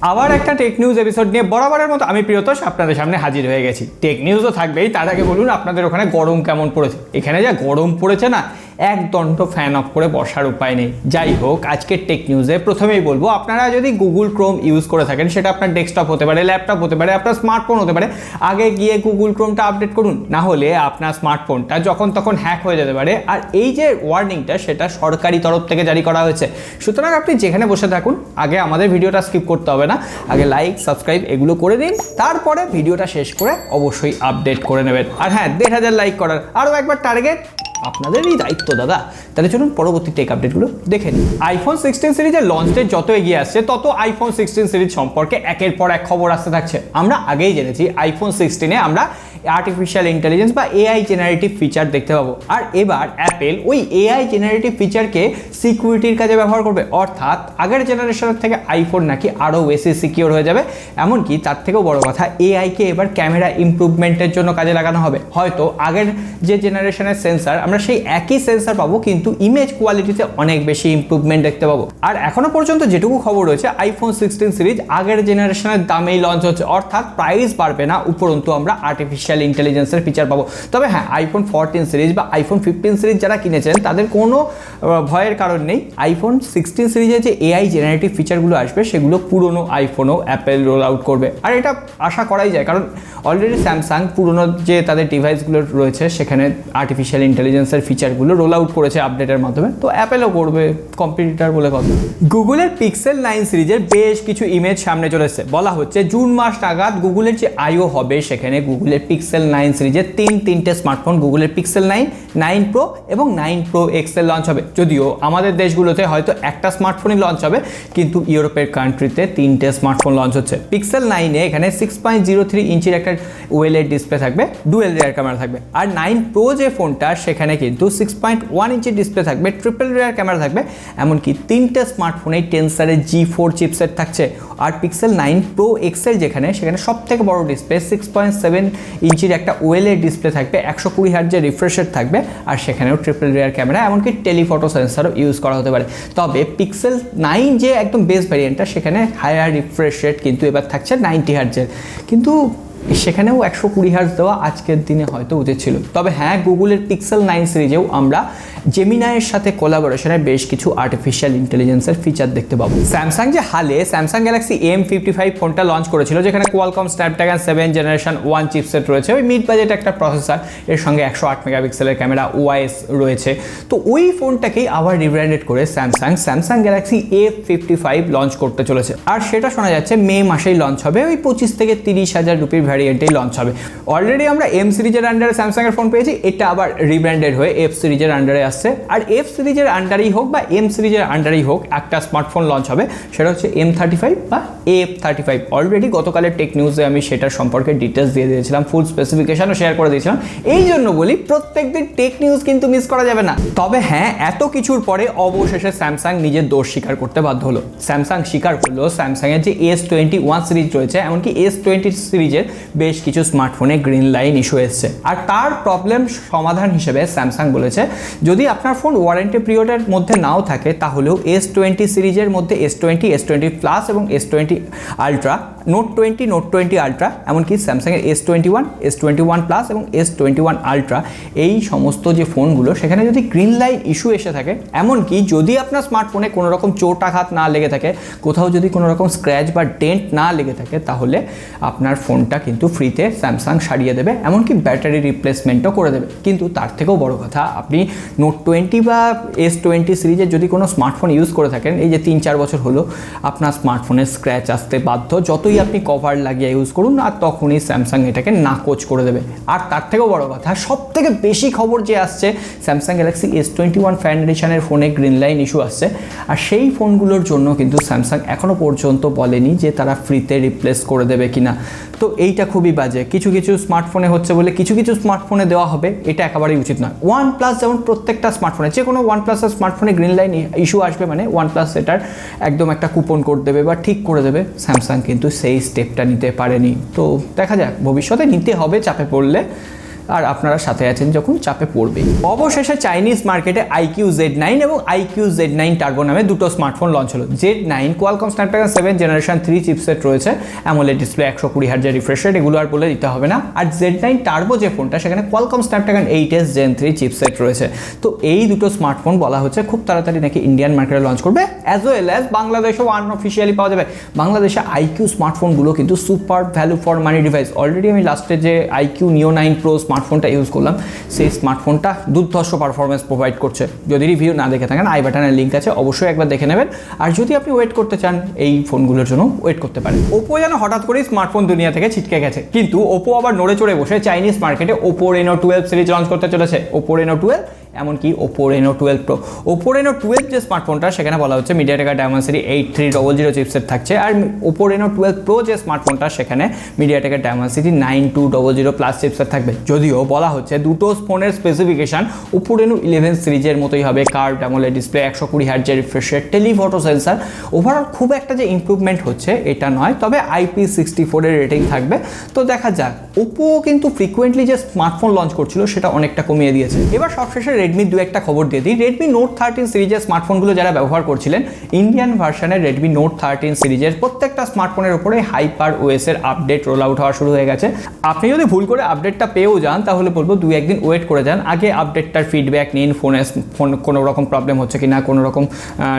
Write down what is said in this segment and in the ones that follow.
আবার একটা tech news episode নিয়ে বরাবরের মতো আমি প্রিয়তোষ আপনাদের সামনে হাজির হয়ে গেছি। টেক নিউজও থাকবেই, তার আগে বলুন আপনাদের ওখানে গরম কেমন পড়েছে। এখানে যা গরম পড়েছে না, এক দণ্ড ফ্যান অফ করে বসার উপায় নেই। যাই হোক, আজকের টেক নিউজে প্রথমেই বলবো, আপনারা যদি গুগল ক্রোম ইউজ করে থাকেন, সেটা আপনার ডেস্কটপ হতে পারে, ল্যাপটপ হতে পারে, আপনার স্মার্টফোন হতে পারে, আগে গিয়ে গুগল ক্রোমটা আপডেট করুন, না হলে আপনার স্মার্টফোনটা যখন তখন হ্যাক হয়ে যেতে পারে। আর এই যে ওয়ার্নিংটা, সেটা সরকারি তরফ থেকে জারি করা হয়েছে। সুতরাং আপনি যেখানে বসে থাকুন, আগে আমাদের ভিডিওটা স্কিপ করতে হবে না, আগে লাইক সাবস্ক্রাইব এগুলো করে দিন, তারপরে ভিডিওটা শেষ করে অবশ্যই আপডেট করে নেবেন। আর হ্যাঁ, 1,500 লাইক করার আরও একবার টার্গেট আপনাদেরই দায়িত্ব দাদা। তাহলে চলুন পরবর্তী টেক আপডেটগুলো দেখে নিন। আইফোন 16 সিরিজের লঞ্চ ডেট যত এগিয়ে আসছে, তত আইফোন 16 সিরিজ সম্পর্কে একের পর এক খবর আসতে থাকছে। আমরা আগেই জেনেছি আইফোন 16-এ আমরা আর্টিফিশিয়াল ইন্টেলিজেন্স বা এআই জেনারেটিভ ফিচার দেখতে পাবো। আর এবার অ্যাপেল ওই এআই জেনারেটিভ ফিচারকে সিকিউরিটির কাজে ব্যবহার করবে, অর্থাৎ আগের জেনারেশনের থেকে আইফোন নাকি আরও বেশি সিকিউর হয়ে যাবে। এমনকি তার থেকেও বড় কথা, এআইকে এবার ক্যামেরা ইমপ্রুভমেন্টের জন্য কাজে লাগানো হবে। হয়তো আগের যে জেনারেশনের সেন্সার, আমরা সেই একই সেন্সার পাবো, কিন্তু ইমেজ কোয়ালিটিতে অনেক বেশি ইমপ্রুভমেন্ট দেখতে পাবো। আর এখনো পর্যন্ত যেটুকু খবর রয়েছে, আইফোন 16 সিরিজ আগের জেনারেশনের দামেই লঞ্চ হচ্ছে, অর্থাৎ প্রাইস বাড়বে না, উপরন্তু আমরা আর্টিফিশিয়াল ইন্টেলিজেন্সের ফিচার পাবো। তবে হ্যাঁ, আইফোন 14 সিরিজ বা আইফোন 15 সিরিজ যারা কিনেছেন, তাদের কোনো ভয়ের কারণ নেই। আইফোন 16 সিরিজে যে এআই জেনারেটিভ ফিচারগুলো আসবে, সেগুলো পুরনো আইফোনও অ্যাপেল রোল আউট করবে। আর এটা আশা করাই যায়, কারণ অলরেডি স্যামসাং পুরনো যে তাদের ডিভাইসগুলো রয়েছে, সেখানে আর্টিফিশিয়াল ইন্টেলিজেন্সের ফিচারগুলো রোল আউট করেছে আপডেটের মাধ্যমে, তো অ্যাপেলও করবে, কম্পিটিটর বলে কথা। গুগলের পিক্সেল 9 সিরিজের বেশ কিছু ইমেজ সামনে চলে এসেছে। বলা হচ্ছে জুন মাস নাগাদ গুগলের যে আইও হবে, সেখানে গুগলের পিক্সেল 9 সিরিজের তিনটে স্মার্টফোন, গুগলের পিক্সেল 9, 9 প্রো এবং 9 প্রো এক্সেল লঞ্চ হবে। যদিও আমাদের দেশগুলোতে হয়তো একটা স্মার্টফোনই লঞ্চ হবে, কিন্তু ইউরোপের কান্ট্রিতে 3টে স্মার্টফোন লঞ্চ হচ্ছে। পিক্সেল 9-এ এখানে 6.03 ইঞ্চির একটা ওয়েলেড ডিসপ্লে থাকবে, ডুয়েল রিয়ার ক্যামেরা থাকবে। আর 9 প্রো যে ফোনটা, সেখানে কিন্তু 6.1 ইঞ্চির ডিসপ্লে থাকবে, ট্রিপল রিয়ার ক্যামেরা থাকবে। এমনকি 3টে স্মার্টফোনে টেনসারের G4 চিপসেট থাকছে। আর পিক্সেল 9 প্রো এক্সেল সেখানে সব থেকে বড় ডিসপ্লে 6.7 ইঞ্চির একটা ওয়েলেড ডিসপ্লে থাকবে, 120 হার্টজের রিফ্রেশ রেট থাকবে, আর সেখানেও ট্রিপল রিয়ার ক্যামেরা, এমনকি টেলিফটো সেন্সারও ইউজ করা হতে পারে। তবে পিক্সেল 9 যে একদম বেস ভ্যারিয়েন্টটা, সেখানে হায়ার রিফ্রেশ রেট কিন্তু এবার থাকছে 90 হার্টজের, কিন্তু সেখানেও 120 হার্টজ দেওয়া আজকের দিনে হয়তো উচিত ছিল। তবে হ্যাঁ, গুগলের পিক্সেল 9 সিরিজেও আমরা জেমিনাইয়ের সাথে কোলাবোরেশনে বেশ কিছু আর্টিফিশিয়াল ইন্টেলিজেন্সের ফিচার দেখতে পাবো। স্যামসাং যে হালে স্যামসাং গ্যালাক্সি M55 ফোনটা লঞ্চ করেছিল, যেখানে কোয়ালকম স্ন্যাপড্রাগন 7 জেনারেশন 1 চিপসেট রয়েছে, ওই মিড বাজেট একটা প্রসেসর, এর সঙ্গে 108 মেগাপিক্সেলের ক্যামেরা, OIS রয়েছে। তো ওই ফোনটাকেই আবার রিব্র্যান্ডেড করে স্যামসাং গ্যালাক্সি A55 লঞ্চ করতে চলেছে। আর সেটা শোনা যাচ্ছে মে মাসেই লঞ্চ হবে, ওই 25 থেকে 30 হাজার রুপির ভ্যারিয়েন্টেই লঞ্চ হবে। অলরেডি আমরা M সিরিজের আন্ডারে স্যামসাংয়ের ফোন পেয়েছি, এটা আবার রিব্র্যান্ডেড হয়ে F সিরিজের আন্ডারে আসছে। আর F সিরিজের আন্ডারেই হোক বা M সিরিজের আন্ডারেই হোক, একটা স্মার্টফোন লঞ্চ হবে, সেটা হচ্ছে M35 বা AF35। অলরেডি গতকালের টেক নিউজে আমি সেটার সম্পর্কে ডিটেলস দিয়ে দিয়েছিলাম, ফুল স্পেসিফিকেশনও শেয়ার করে দিয়েছিলাম। এই জন্য বলি, প্রত্যেকদিন টেক নিউজ কিন্তু মিস করা যাবে না। তবে হ্যাঁ, এত কিছুর পরে অবশেষে স্যামসাং নিজের দোষ স্বীকার করতে বাধ্য হলো। স্যামসাং স্বীকার করলো স্যামসাংয়ের যে S21 সিরিজ রয়েছে, এমনকি S20 সিরিজের বেশ কিছু স্মার্টফোনে গ্রিন লাইন ইস্যু এসছে। আর তার প্রবলেম সমাধান হিসেবে স্যামসাং বলেছে, যদি আপনার ফোন ওয়ারেন্টি পিরিয়ডের মধ্যে নাও থাকে, তাহলেও S20 সিরিজের মধ্যে S20, S20 প্লাস এবং S20 আলট্রা, নোট 20 আলট্রা, এমনকি স্যামসাংয়ের S21, S21 প্লাস এবং S21 আলট্রা, এই সমস্ত যে ফোনগুলো, সেখানে যদি গ্রিন লাইন ইস্যু এসে থাকে, এমনকি যদি আপনার স্মার্টফোনে কোনো রকম চোট আঘাত না লেগে থাকে, কোথাও যদি কোনো রকম স্ক্র্যাচ বা ডেন্ট না লেগে থাকে, তাহলে আপনার ফোনটা কিন্তু ফ্রিতে স্যামসাং সারিয়ে দেবে, এমনকি ব্যাটারি রিপ্লেসমেন্টও করে দেবে। কিন্তু তার থেকেও বড় কথা, আপনি নোট 20 বা S20 সিরিজের যদি কোনো স্মার্টফোন ইউজ করে থাকেন, এই যে 3-4 বছর হলো, আপনার স্মার্টফোনে স্ক্র্যাচ আসতে বাধ্য, যতই আপনি কভার লাগিয়ে ইউজ করুন, আর তখনই স্যামসাং এটাকে নাকচ করে দেবে। আর তার থেকেও বড় কথা, সব থেকে বেশি খবর যে আসছে, স্যামসাং গ্যালাক্সি S21 ফ্যান এডিশনের ফোনে গ্রিন লাইন ইস্যু আসছে। আর সেই ফোনগুলোর জন্য কিন্তু স্যামসাং এখনও পর্যন্ত বলেনি যে তারা ফ্রিতে রিপ্লেস করে দেবে কিনা। তো এইটা খুবই বাজে। কিছু স্মার্টফোনে হচ্ছে বলে কিছু স্মার্টফোনে দেওয়া হবে, এটা একেবারেই উচিত নয়। OnePlus যেমন প্রত্যেকটা স্মার্টফোনে, যে কোনো OnePlus-এর স্মার্টফোনে গ্রিন লাইন ইস্যু আসবে মানে OnePlus এটার একদম একটা কুপন কোড দেবে বা ঠিক করে দেবে। স্যামসাং কিন্তু সেই স্টেপটা নিতে পারেনি। তো দেখা যাক, ভবিষ্যতে নিতে হবে চাপে পড়লে। আর আপনারা সাথে আছেন যখন চাপে পড়বে। অবশেষে চাইনিজ মার্কেটে IQ Z9 এবং IQ Z9 টার্বো নামে দুটো স্মার্টফোন লঞ্চ হলো। Z9 Qualcomm Snapdragon 7 generation 3 chipset রয়েছে, অ্যামোলেড ডিসপ্লে, 120 হার্টজের রিফ্রেশ রেট, এগুলো আর বলে দিতে হবে না। আর Z9 টার্বো যে ফোনটা সেখানে Qualcomm Snapdragon 8s Gen 3 chipset রয়েছে। তো এই দুটো স্মার্টফোন বলা হচ্ছে খুব তাড়াতাড়ি নাকি ইন্ডিয়ান মার্কেটে লঞ্চ করবে, অ্যাজ ওয়েল অ্যাজ বাংলাদেশেও আনঅফিসিয়ালি পাওয়া যাবে। বাংলাদেশে IQ স্মার্টফোনগুলো কিন্তু super value for money device. Already আমি লাস্টে যে IQ Neo 9 Pro স্মার্টফোনটা ইউজ করলাম, সেই স্মার্টফোনটা দুর্ধর্ষ পারফরমেন্স প্রোভাইড করছে। যদি রিভিউ না দেখে থাকেন আই বাটনের লিঙ্ক আছে, অবশ্যই একবার দেখে নেবেন। আর যদি আপনি ওয়েট করতে চান এই ফোনগুলোর জন্য, ওয়েট করতে পারেন। ওপো যেন হঠাৎ করেই স্মার্টফোন দুনিয়া থেকে ছিটকে গেছে, কিন্তু ওপো আবার নড়ে চড়ে বসে চাইনিজ মার্কেটে ওপো Reno 12 সিরিজ লঞ্চ করতে চলেছে। ওপো Reno 12, এমনকি Oppo Reno 12 Pro। Oppo Reno 12 যে স্মার্টফোনটা সেখানে বলা হচ্ছে MediaTek Dimensity 8300 চিপসেট থাকছে, আর ওপো Reno 12 Pro যে স্মার্টফোনটা সেখানে MediaTek Dimensity 9200 প্লাস চিপসেট থাকবে। যদিও বলা হচ্ছে দুটো ফোনের স্পেসিফিকেশন ওপো Reno 11 সিরিজের মতোই হবে, কার্ভড অ্যামোলেড ডিসপ্লে, 120 হার্টজের refresh rate, telephoto sensor. Overall খুব একটা যে ইমপ্রুভমেন্ট হচ্ছে এটা নয়, তবে IP64 এর রেটিং থাকবে। তো দেখা যাক। ওপো কিন্তু ফ্রিকুয়েন্টলি যে স্মার্টফোন লঞ্চ করছিল সেটা অনেকটা কমিয়ে দিয়েছে। এবার সবশেষে রেডমির দু একটা খবর দিয়ে দিই। রেডমি নোট 13 সিরিজের স্মার্টফোনগুলো যারা ব্যবহার করছিলেন, ইন্ডিয়ান ভার্সনের রেডমি নোট 13 সিরিজের প্রত্যেকটা স্মার্টফোনের উপরে হাইপার ওএস এর আপডেট রোল আউট হওয়া শুরু হয়ে গেছে। আপনি যদি ভুল করে আপডেটটা পেয়েও যান তাহলে বলবো 2-1 দিন ওয়েট করে যান, আগে আপডেটটার ফিডব্যাক নিন, ফোন কোনো রকম প্রবলেম হচ্ছে কিনা, কোনো রকম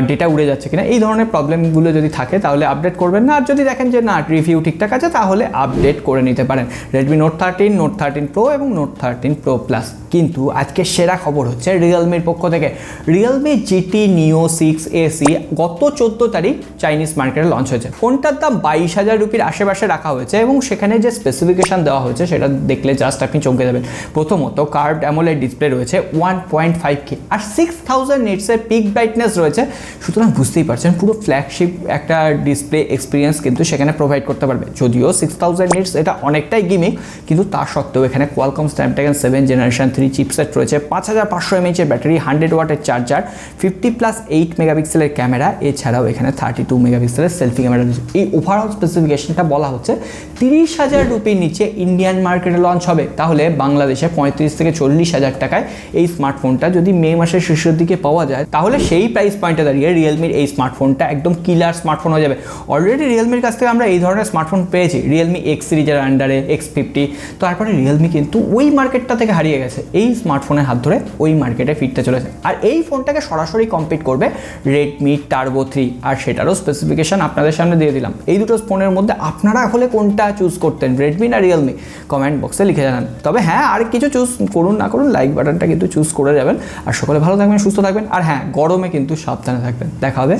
ডেটা উড়ে যাচ্ছে কিনা, এই ধরনের প্রবলেমগুলো যদি থাকে তাহলে আপডেট করবেন না। আর যদি দেখেন যে না রিভিউ ঠিকঠাক আছে তাহলে আপডেট করে নিতে পারেন। রেডমি নোট 13, নোট 13 Pro এবং নোট 13 Pro Plus। কিন্তু আজকে সেরা খবর হচ্ছে রিয়েলমির পক্ষ থেকে। রিয়েলমি GT Neo 6 AC গত 14 তারিখ চাইনিজ মার্কেটে লঞ্চ হয়েছে। ফোনটার দাম 22,000 রুপির আশেপাশে রাখা হয়েছে এবং সেখানে যে স্পেসিফিকেশন দেওয়া হয়েছে সেটা দেখলে জাস্ট আপনি চমকে যাবেন। প্রথমত কার্ভড অ্যামোলেড ডিসপ্লে রয়েছে 1.5K আর 6000 নিটসের পিক ব্রাইটনেস রয়েছে, সুতরাং বুঝতেই পারছেন পুরো ফ্ল্যাগশিপ একটা ডিসপ্লে এক্সপিরিয়েন্স কিন্তু সেখানে প্রোভাইড করতে পারবে। যদিও 6000 নিটস এটা অনেকটাই গিমিক, কিন্তু তা সত্ত্বেও এখানে কোয়ালকম স্ন্যাপড্রাগন 7 জেনারেশন 3 চিপসেট রয়েছে, 5500 mAh এর ব্যাটারি, 100 ওয়াটের চার্জার, 50+8 মেগাপিক্সেলের ক্যামেরা, এছাড়াও এখানে 32 মেগাপিক্সেলের সেলফি ক্যামেরা রয়েছে। এই ওভারঅল স্পেসিফিকেশনটা বলা হচ্ছে 30,000 রুপির নিচে ইন্ডিয়ান মার্কেটে লঞ্চ হবে। তাহলে বাংলাদেশে 35 থেকে 40,000 টাকায় এই স্মার্টফোনটা যদি মে মাসের শেষের দিকে পাওয়া যায় তাহলে সেই প্রাইস পয়েন্টে দাঁড়িয়ে রিয়েলমির এই স্মার্টফোনটা একদম কিলার স্মার্টফোন হয়ে যাবে। অলরেডি রিয়েলমির কাছ থেকে আমরা এই ধরনের স্মার্টফোন পেয়েছি, রিয়েলমি X সিরিজের আন্ডারে X50। তারপরে রিয়েলমি কিন্তু ওই মার্কেটটা থেকে হারিয়ে গেছে, এই স্মার্টফোনের হাত ধরে ওই মার্কেটে ফিরতে চলেছে। আর এই ফোনটাকে সরাসরি কম্পিট করবে রেডমি টার্বো 3, আর সেটারও স্পেসিফিকেশন আপনাদের সামনে দিয়ে দিলাম। এই দুটো ফোনের মধ্যে আপনারা হলে কোনটা চুজ করতেন, রেডমি না রিয়েলমি? কমেন্ট বক্সে লিখে জানান। তবে হ্যাঁ, আর কিছু চুজ করুন না করুন, লাইক বাটনটা কিন্তু চুজ করে যাবেন। আর সকলে ভালো থাকবেন, সুস্থ থাকবেন, আর হ্যাঁ গরমে কিন্তু সাবধানে থাকবেন। দেখা হবে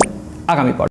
আগামী পর।